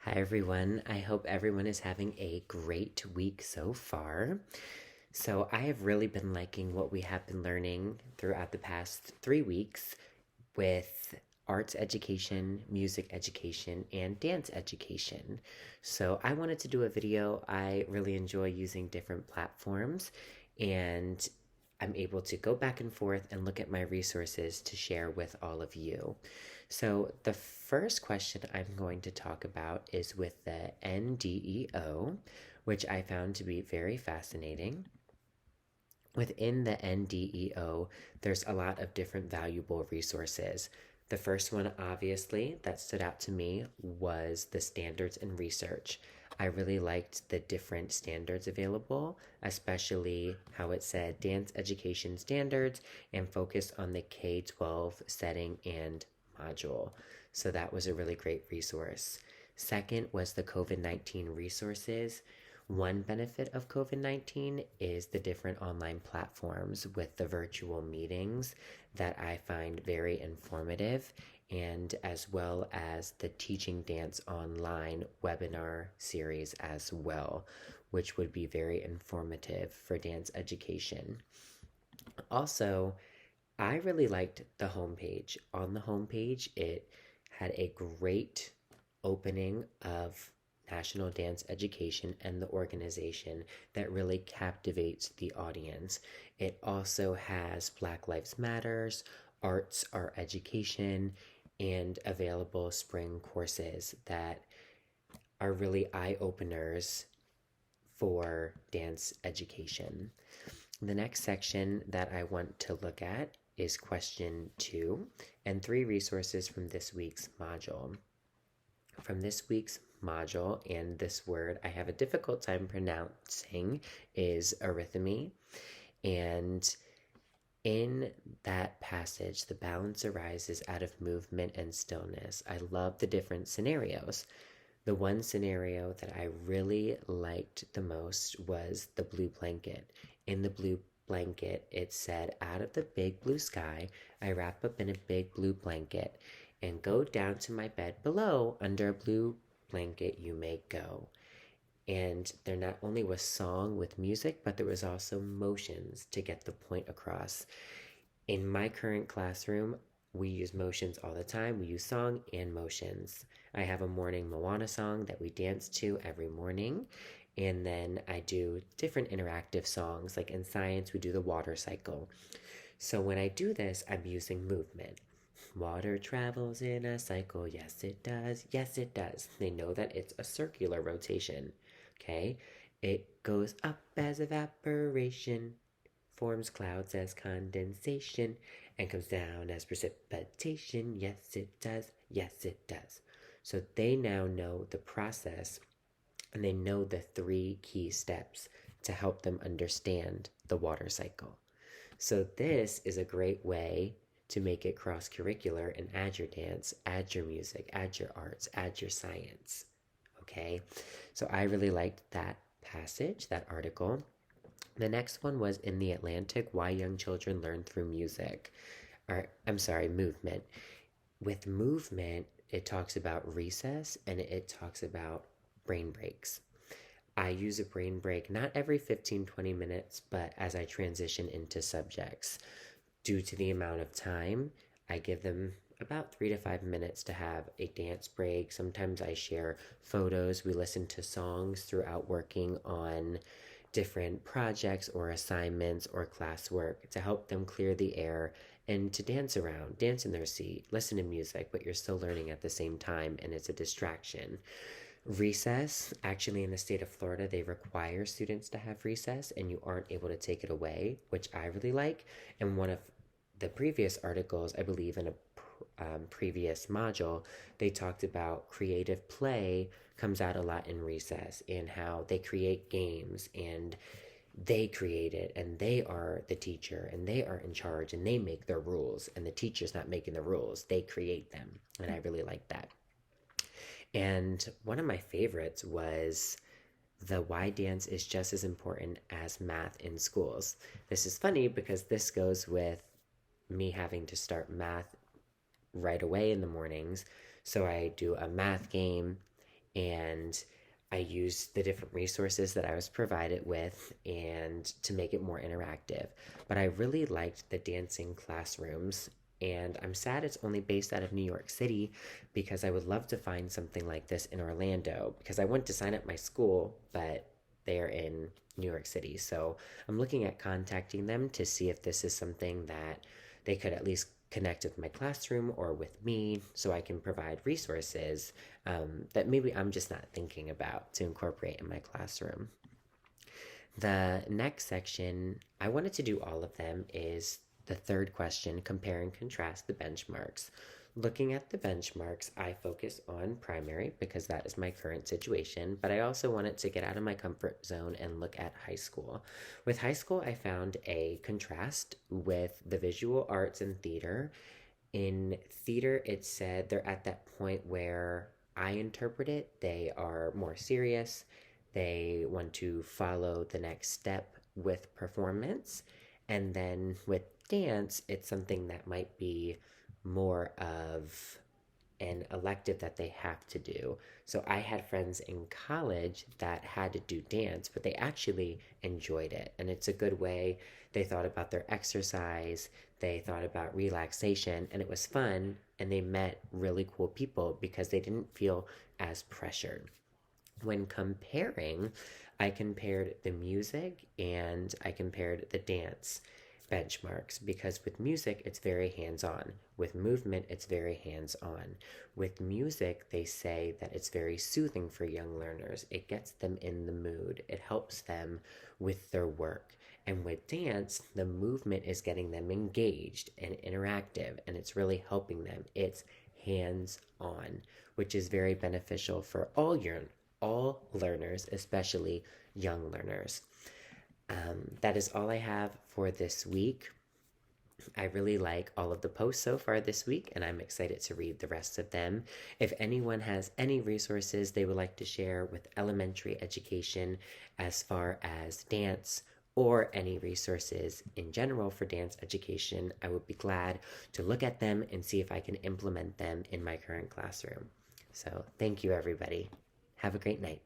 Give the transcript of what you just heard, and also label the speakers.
Speaker 1: Hi, everyone. I hope everyone is having a great week so far. So, I have really been liking what we have been learning throughout the past 3 weeks with arts education, music education, and dance education. So, I wanted to do a video. I really enjoy using different platforms, and I'm able to go back and forth and look at my resources to share with all of you. So, the first question I'm going to talk about is with the NDEO, which I found to be very fascinating. Within the NDEO, there's a lot of different valuable resources. The first one, obviously, that stood out to me was the standards and research. I really liked the different standards available, especially how it said dance education standards and focused on the K 12 setting and module. So that was a really great resource. Second was the COVID 19 resources. One benefit of COVID 19 is the different online platforms with the virtual meetings that I find very informative, and as well as the Teaching Dance Online webinar series as well, which would be very informative for dance education. Also, I really liked the homepage. On the homepage, it had a great opening of National Dance Education and the organization that really captivates the audience. It also has Black Lives Matters, Arts Are Education, and available spring courses that are really eye openers for dance education. The next section that I want to look at is question 2 and 3 resources from this week's module. From this week's module, and this word I have a difficult time pronouncing, is arrhythmy. And in that passage, the balance arises out of movement and stillness. I love the different scenarios. The one scenario that I really liked the most was the blue blanket. In the blue blanket, it said, out of the big blue sky, I wrap up in a big blue blanket and go down to my bed below. Under a blue blanket, you may go. And there not only was song with music, but there was also motions to get the point across. In my current classroom, we use motions all the time. We use song and motions. I have a morning Moana song that we dance to every morning. And then I do different interactive songs. Like in science, we do the water cycle. So when I do this, I'm using movement. Water travels in a cycle. Yes, it does. Yes, it does. They know that it's a circular rotation. Okay? It goes up as evaporation, forms clouds as condensation, and comes down as precipitation. Yes, it does. Yes, it does. So they now know the process, and they know the 3 key steps to help them understand the water cycle. So this is a great way to make it cross-curricular and add your dance, add your music, add your arts, add your science. Okay? So I really liked that passage, that article. The next one was in The Atlantic, Why Young Children Learn Through Music. Or, I'm sorry, movement. With movement, it talks about recess and it talks about brain breaks. I use a brain break not every 15-20 minutes, but as I transition into subjects. Due to the amount of time, I give them about 3 to 5 minutes to have a dance break. Sometimes I share photos. We listen to songs throughout working on different projects or assignments or classwork to help them clear the air and to dance around, dance in their seat, listen to music, but you're still learning at the same time, and it's a distraction. Recess, actually, in the state of Florida, they require students to have recess, and you aren't able to take it away, which I really like. And one of the previous articles, I believe in a previous module, they talked about creative play comes out a lot in recess and how they create games and they create it and they are the teacher and they are in charge and they make their rules and the teacher's not making the rules, they create them. And I really like that. And one of my favorites was the why dance is just as important as math in schools. This is funny because this goes with me having to start math right away in the mornings. So I do a math game and I used the different resources that I was provided with and to make it more interactive. But I really liked the dancing classrooms, and I'm sad it's only based out of New York City because I would love to find something like this in Orlando because I went to sign up my school, but they're in New York City. So I'm looking at contacting them to see if this is something that they could at least connect with my classroom or with me so I can provide resources that maybe I'm just not thinking about to incorporate in my classroom. The next section, I wanted to do all of them, is the third question, compare and contrast the benchmarks. Looking at the benchmarks, I focus on primary because that is my current situation, but I also wanted to get out of my comfort zone and look at high school. With high school, I found a contrast with the visual arts and theater. In theater, it said they're at that point where I interpret it, they are more serious, they want to follow the next step with performance. And then with dance, it's something that might be more of an elective that they have to do. So I had friends in college that had to do dance, but they actually enjoyed it. And it's a good way. They thought about their exercise, they thought about relaxation, and it was fun. And they met really cool people because they didn't feel as pressured. When comparing, I compared the music and I compared the dance benchmarks because with music it's very hands-on, with movement it's very hands-on. With music they say that it's very soothing for young learners, it gets them in the mood, it helps them with their work. And with dance, the movement is getting them engaged and interactive, and it's really helping them. It's hands-on, which is very beneficial for all learners, especially young learners. That is all I have for this week. I really like all of the posts so far this week, and I'm excited to read the rest of them. If anyone has any resources they would like to share with elementary education as far as dance or any resources in general for dance education, I would be glad to look at them and see if I can implement them in my current classroom. So thank you, everybody. Have a great night.